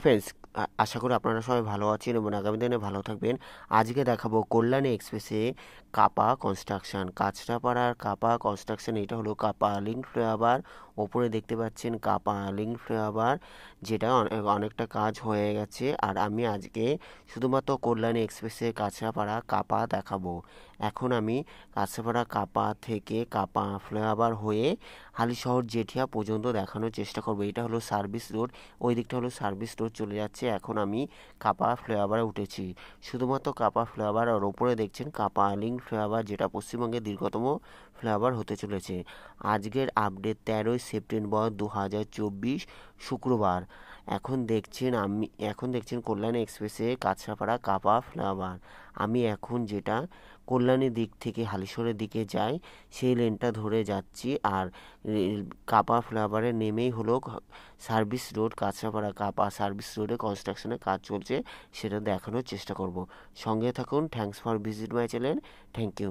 Friends, আশা করি আপনারা সবাই ভালো আছেন এবং আগামী দিনে ভালো থাকবেন। আজকে দেখাবো কল্যাণী এক্সপ্রেসে কাপা কনস্ট্রাকশন, কাঁচরাপাড়ার কাপা কনস্ট্রাকশন। এটা হলো কাপা লিঙ্ক ফ্লাইওভার। ওপরে দেখতে পাচ্ছেন কাপা লিঙ্ক ফ্লাইওভার, যেটা অনেকটা কাজ হয়ে গেছে। আর আমি আজকে শুধুমাত্র কল্যাণী এক্সপ্রেসে কাঁচরাপাড়া কাপা দেখাবো। এখন আমি কাঁচরাপাড়া কাপা থেকে কাপা ফ্লাইওভার হয়ে হালিশহর জেঠিয়া পর্যন্ত দেখানোর চেষ্টা করবো। এটা হলো সার্ভিস রোড, ওই দিকটা হলো সার্ভিস রোড চলে যাচ্ছে। এখন আমি কাপা ফ্লাইওভারে উঠেছি, শুধুমাত্র কাপা ফ্লাইওভার। আর ওপরে দেখছেন কাপা লিঙ্ক ফ্লাইওভার, যেটা পশ্চিমবঙ্গের দীর্ঘতম ফ্লাইওভার হতে চলেছে। আজকের আপডেট 13 সেপ্টেম্বর 2024 শুক্রবার। এখন দেখছেন কল্যাণী এক্সপ্রেসে কাঁচরাপাড়া কাপা ফ্লাইওভার। আমি এখন যেটা কল্যাণীর দিক থেকে হালিশহরের দিকে যাই, সেই লেনটা ধরে যাচ্ছি। আর কাপা ফ্লাইওভারে নেমেই হলো সার্ভিস রোড, কাঁচরাপাড়া কাপা সার্ভিস রোডে কনস্ট্রাকশনের কাজ চলছে, সেটা দেখানোর চেষ্টা করব। সঙ্গে থাকুন। Thanks for visit my channel. Thank you.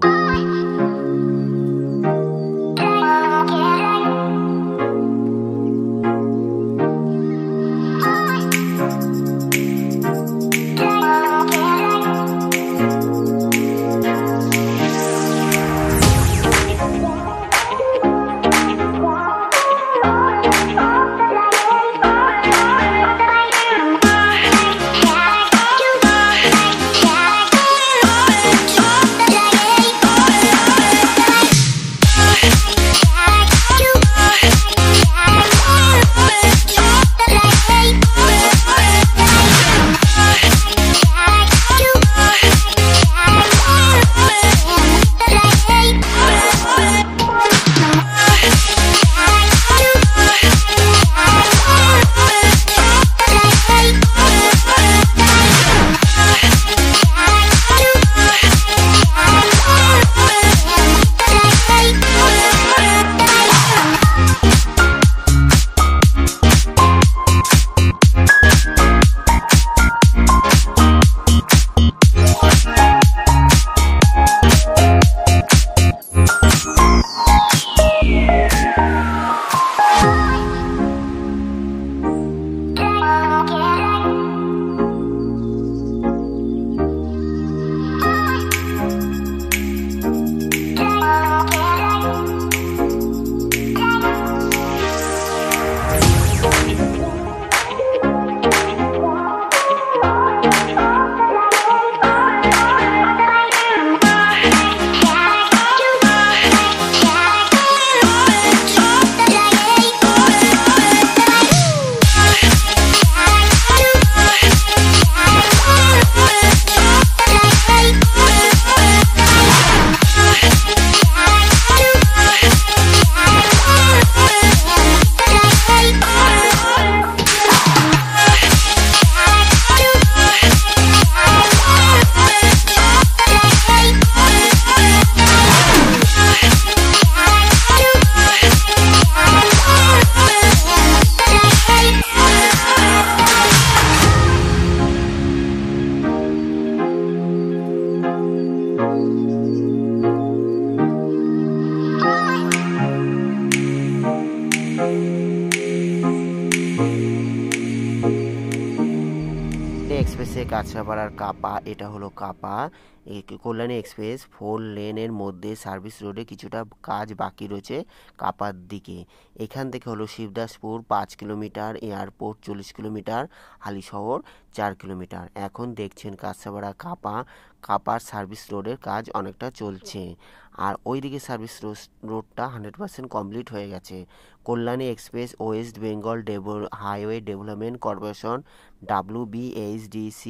এক্সপ্রেসে কাঁচরাপাড়ার কাপা, এটা হলো কাপা কল্যাণী এক্সপ্রেস 4 লেনের মধ্যে সার্ভিস রোডে কিছুটা কাজ বাকি রয়েছে কাপার দিকে। এখান থেকে হলো Shibdaspur 5 kilometre, airport 40 kilometre, Halisahar 4 kilometre. এখন দেখছেন কাঁচরাপাড়া কাপার সার্ভিস রোডের কাজ অনেকটা চলছে। আর ওইদিকে সার্ভিস রোডটা 100% কমপ্লিট হয়ে গেছে। Kalyani express west Bengal highway development corporation WBHDC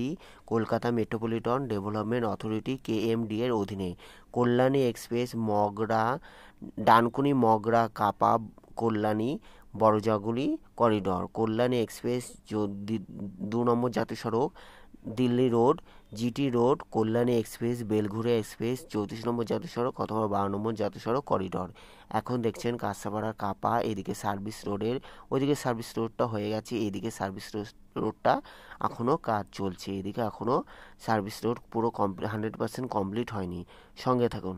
Kolkata metropolitan development authority KMD এর অধীনে। কল্যাণী এক্সপ্রেস ডানকুনি মগরা কাপা Kalyani Barajaguli corridor. Kalyani express 2 number জাতীয় সড়ক Delhi road, GT road. Kalyani express Belghoria express 34 number জাতীয় সড়ক অথবা 12 নম্বর জাতীয় সড়ক করিডর। এখন দেখছেন কাঁচরাপাড়া কাপা, এদিকে সার্ভিস রোডের, ওইদিকে সার্ভিস রোডটা হয়ে গেছে, এইদিকে সার্ভিস রোডটা এখনও কাজ চলছে। এদিকে এখনও সার্ভিস রোড পুরো 100% কমপ্লিট হয়নি। সঙ্গে থাকুন।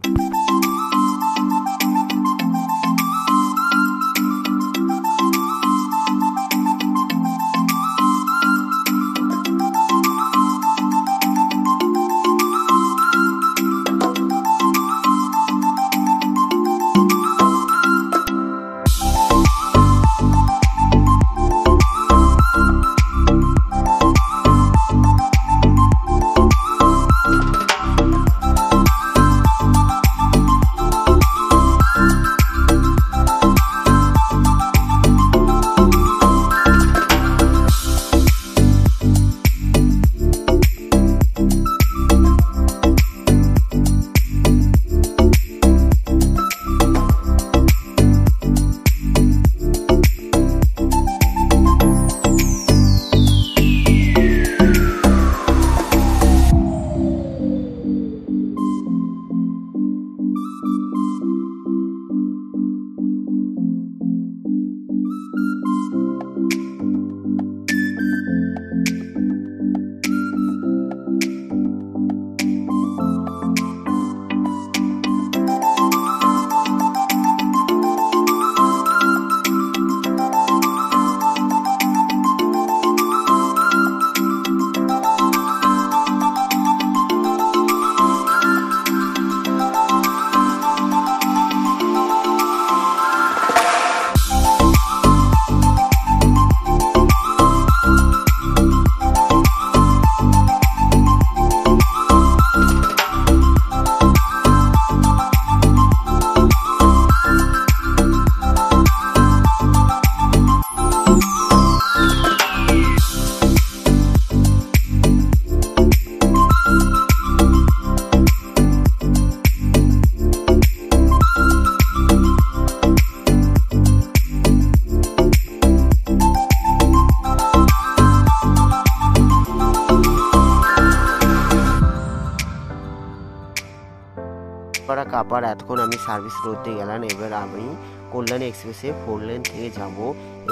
কাঁচরাপাড়া কাপার এতক্ষণ আমি সার্ভিস রোড দিয়ে গেলাম, এবার আমি কল্যাণী এক্সপ্রেসে 4 লেন থেকে যাব।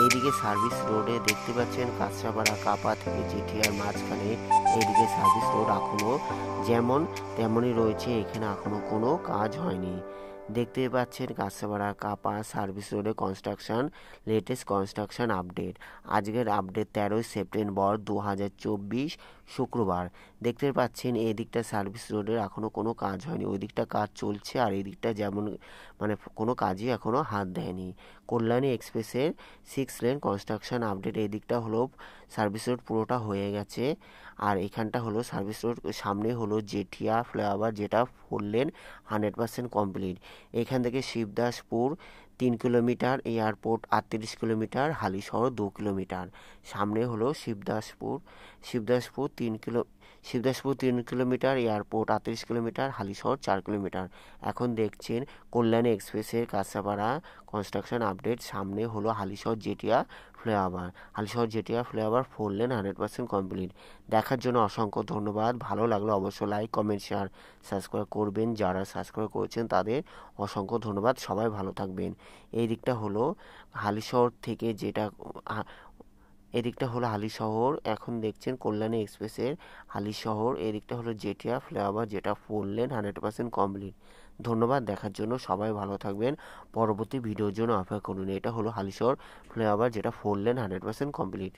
এইদিকে সার্ভিস রোডে দেখতে পাচ্ছেন কাঁচরাপাড়া কাপা থেকে জিটিআর মাঝখানে এইদিকে সার্ভিস রোড এখনও যেমন তেমনই রয়েছে, এখানে এখনও কোনো কাজ হয়নি। দেখতে পাচ্ছেন কাঁচরাপাড়া কাপা সার্ভিস রোডে কনস্ট্রাকশন, লেটেস্ট কনস্ট্রাকশন আপডেট। আজকের আপডেট 13 সেপ্টেম্বর 2024 শুক্রবার। দেখতে পাচ্ছেন এই দিকটা সার্ভিস রোডের এখনও কোনো কাজ হয়নি, ওই দিকটা কাজ চলছে, আর এই দিকটা যেমন মানে কোনো কাজই এখনও হাত দেয়নি। কল্যাণী এক্সপ্রেসের 6 লেন কনস্ট্রাকশন আপডেট। এই দিকটা হলো সার্ভিস রোড পুরোটা হয়ে গেছে, আর এখানটা হলো সার্ভিস রোড, সামনে হলো জেঠিয়া ফ্লাইওভার যেটা 4 লেন 100% কমপ্লিট। এখান থেকে Shibdaspur 3 kilometre, airport 38 kilometre, Halisahar 2 kilometre. সামনে হলো Shibdaspur 3 kilometre, airport 38 kilometre, Halisahar 4 kilometre. এখন দেখছেন কল্যাণী এক্সপ্রেসের কাঁচরাপাড়া কনস্ট্রাকশন আপডেট। সামনে হলো Halisahar Jetia flyover 4 lane 100% complete. দেখার জন্য অসংখ্য ধন্যবাদ। ভালো লাগলে অবশ্যই লাইক, কমেন্ট, শেয়ার, সাবস্ক্রাইব করবেন। যারা সাবস্ক্রাইব করেছেন তাদের অসংখ্য ধন্যবাদ। সবাই ভালো থাকবেন। এই দিকটা হলো হালিশহর থেকে এদিকটা হলো হালিশহর। এখন দেখছেন কল্যাণী এক্সপ্রেসের হালিশহর। এদিকটা হলো জেটিয়া ফ্লাইওভার যেটা 4 লেন 100% কমপ্লিট। ধন্যবাদ দেখার জন্য, সবাই ভালো থাকবেন। পরবর্তী ভিডিওর জন্য অপেক্ষা করুন। এটা হলো হালিশহর ফ্লাইওভার যেটা 4 লেন 100% কমপ্লিট।